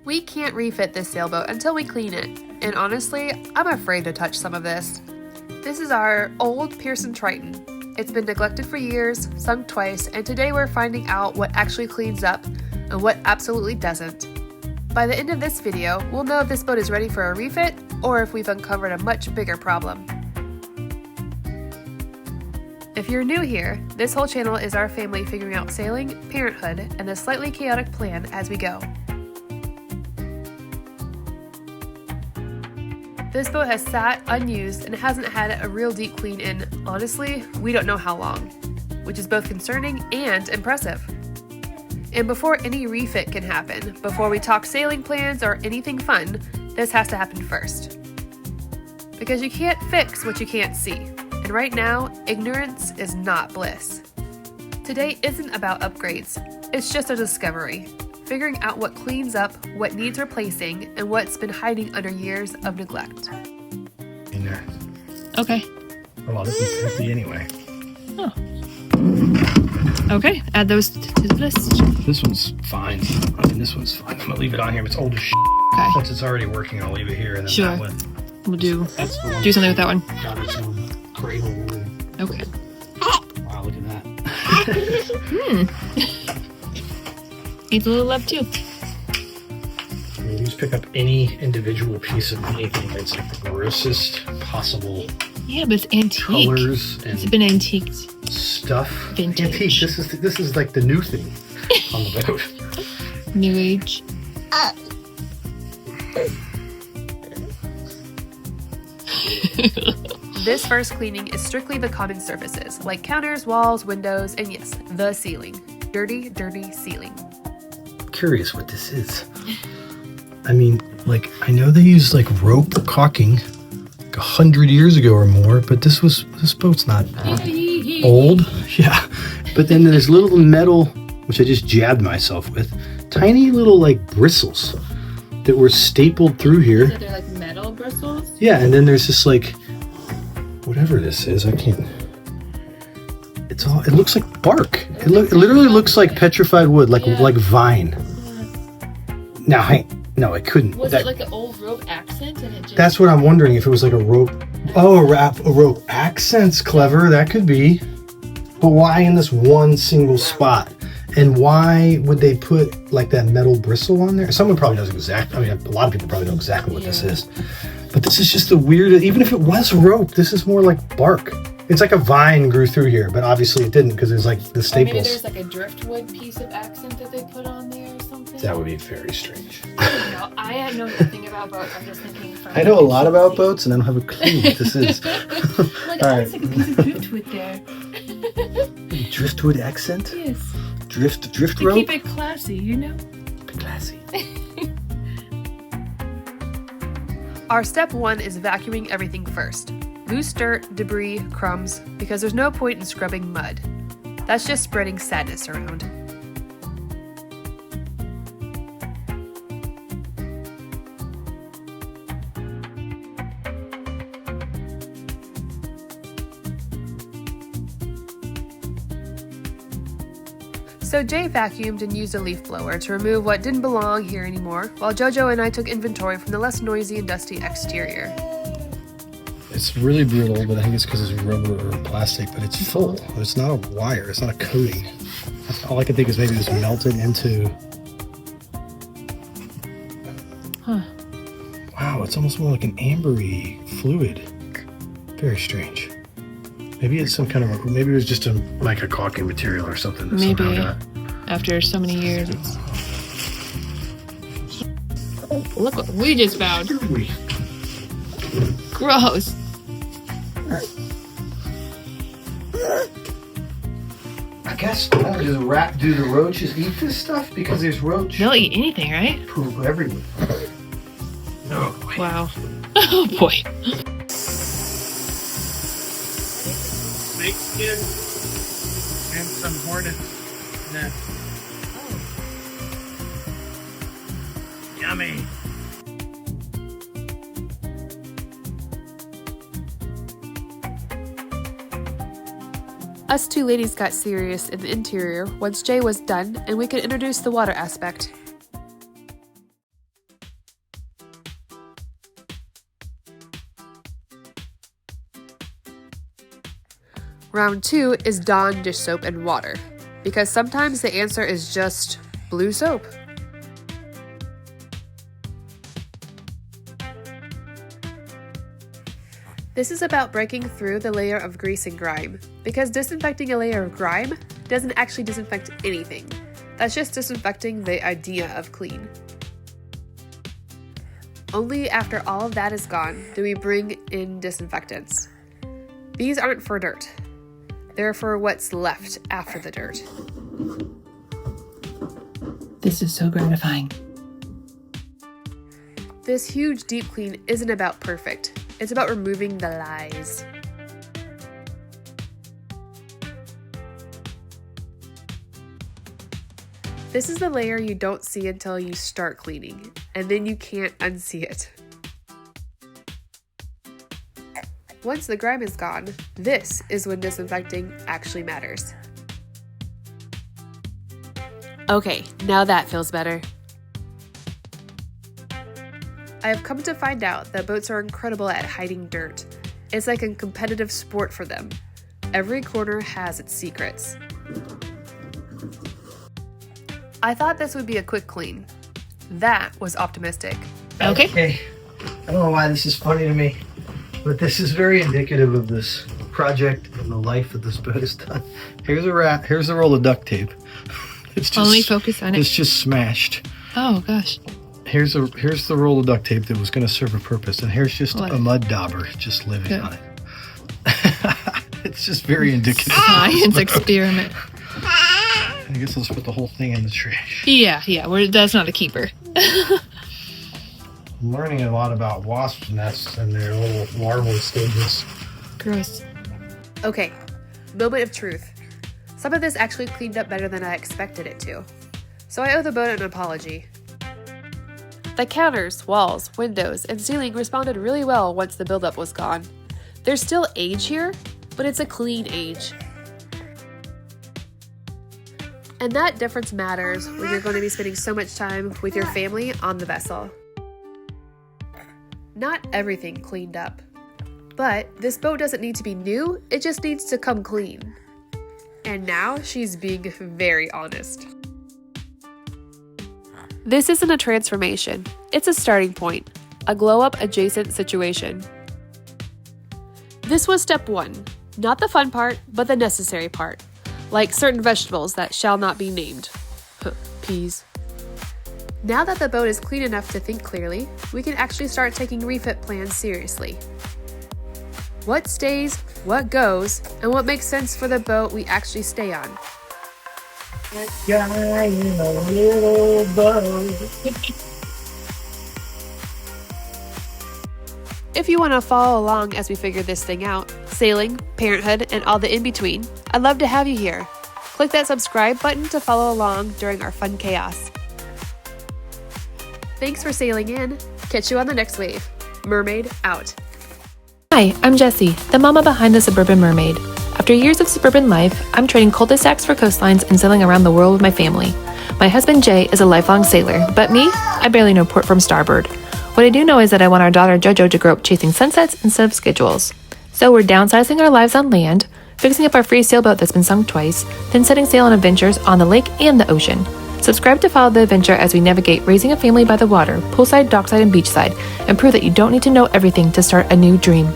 We can't refit this sailboat until we clean it, and honestly, I'm afraid to touch some of this. This is our old Pearson Triton. It's been neglected for years, sunk twice, and today we're finding out what actually cleans up and what absolutely doesn't. By the end of this video, we'll know if this boat is ready for a refit or if we've uncovered a much bigger problem. If you're new here, this whole channel is our family figuring out sailing, parenthood, and the slightly chaotic plan as we go. This boat has sat unused and hasn't had a real deep clean in, honestly, we don't know how long, which is both concerning and impressive. And before any refit can happen, before we talk sailing plans or anything fun, this has to happen first. Because you can't fix what you can't see, and right now, ignorance is not bliss. Today isn't about upgrades, it's just a discovery. Figuring out what cleans up, what needs replacing, and what's been hiding under years of neglect. In there. Okay. Well, this is empty anyway. Oh. Okay, add those to the list. This one's fine. I mean, this one's fine. I'm gonna leave it on here. It's old as shit. Okay. Since it's already working, I'll leave it here. And then Sure. that one. We'll do That's something with that one. Got its own cradle. Okay. Wow, look at that. Needs a little love too. You just pick up any individual piece of anything that's like the grossest possible Yeah, but it's antique. colors and It's been antiqued. stuff. Vintage. Antique. This is like the new thing on the boat. New age. This first cleaning is strictly the common surfaces, like counters, walls, windows, and yes, the ceiling. Dirty, dirty ceiling. Curious what this is. I mean, like, I know they used like rope caulking like 100 years ago or more, but this boat's not old. Yeah. But then there's little metal, which I just jabbed myself with, tiny little like bristles that were stapled through here. So they're like metal bristles? Yeah, and then there's this like, whatever this is, I can't. It looks like bark. It literally looks like petrified wood, like vine. Now, no, it couldn't. Was it like an old rope accent and it just... That's what I'm wondering, if it was like a rope. Oh, a rope accent's clever. That could be. But why in this one single spot? And why would they put like that metal bristle on there? Someone probably knows exactly. I mean, a lot of people probably know exactly what this is. But this is just the weird. Even if it was rope, this is more like bark. It's like a vine grew through here, but obviously it didn't because there's like the staples. Or maybe there's like a driftwood piece of accent that they put on there or something. That would be very strange. I know nothing about boats. I'm just thinking. I know a lot about boats, and I don't have a clue what this is. Like, All oh, right. it's like a piece of driftwood there. Driftwood accent? Yes. Drift To rope? keep it classy, you know? Classy. Our step one is vacuuming everything first. Loose dirt, debris, crumbs, because there's no point in scrubbing mud. That's just spreading sadness around. So Jay vacuumed and used a leaf blower to remove what didn't belong here anymore, while Jojo and I took inventory from the less noisy and dusty exterior. It's really brittle, but I think it's because it's rubber or plastic, but it's full. It's not a wire. It's not a coating. All I can think is maybe it's melted into... Huh. Wow, it's almost more like an ambery fluid. Very strange. Maybe it's some kind of... Maybe it was just like a caulking material or something. That Maybe. somehow got... After so many years, it's... Look what we just found. Gross. I guess, do the roaches eat this stuff? Because there's roach They'll eat anything, right? poop everywhere. No. Wow. Oh boy. Snake skin and some hornet nest. Yummy. Us two ladies got serious in the interior once Jay was done and we could introduce the water aspect. Round 2 is Dawn dish soap and water, because sometimes the answer is just blue soap. This is about breaking through the layer of grease and grime, because disinfecting a layer of grime doesn't actually disinfect anything. That's just disinfecting the idea of clean. Only after all of that is gone do we bring in disinfectants. These aren't for dirt. They're for what's left after the dirt. This is so gratifying. This huge deep clean isn't about perfect. It's about removing the lies. This is the layer you don't see until you start cleaning, and then you can't unsee it. Once the grime is gone, this is when disinfecting actually matters. Okay, now that feels better. I have come to find out that boats are incredible at hiding dirt. It's like a competitive sport for them. Every corner has its secrets. I thought this would be a quick clean. That was optimistic. Okay. I don't know why this is funny to me, but this is very indicative of this project and the life that this boat has done. Here's a wrap. Here's a roll of duct tape. It's just Only focus on it. It's just smashed. Oh gosh. Here's the roll of duct tape that was going to serve a purpose, and here's just a mud dauber just living on it. It's just very indicative. Science experiment. I guess let's put the whole thing in the trash. Yeah. That's not a keeper. I'm learning a lot about wasp nests and their little larval stages. Gross. Okay, moment of truth. Some of this actually cleaned up better than I expected it to. So I owe the boat an apology. The counters, walls, windows, and ceiling responded really well once the buildup was gone. There's still age here, but it's a clean age. And that difference matters when you're going to be spending so much time with your family on the vessel. Not everything cleaned up. But this boat doesn't need to be new, it just needs to come clean. And now she's being very honest. This isn't a transformation, it's a starting point, a glow-up adjacent situation. This was step 1, not the fun part, but the necessary part, like certain vegetables that shall not be named. Peas. Now that the boat is clean enough to think clearly, we can actually start taking refit plans seriously. What stays, what goes, and what makes sense for the boat we actually stay on. Guy in a little boat. If you want to follow along as we figure this thing out, sailing, parenthood, and all the in-between, I'd love to have you here. Click that subscribe button to follow along during our fun chaos. Thanks for sailing in. Catch you on the next wave. Mermaid out. Hi, I'm Jessie, the mama behind the Suburban Mermaid. After years of suburban life, I'm trading cul-de-sacs for coastlines and sailing around the world with my family. My husband Jay is a lifelong sailor, but me, I barely know port from starboard. What I do know is that I want our daughter Jojo to grow up chasing sunsets instead of schedules. So we're downsizing our lives on land, fixing up our free sailboat that's been sunk twice, then setting sail on adventures on the lake and the ocean. Subscribe to follow the adventure as we navigate raising a family by the water, poolside, dockside, and beachside, and prove that you don't need to know everything to start a new dream.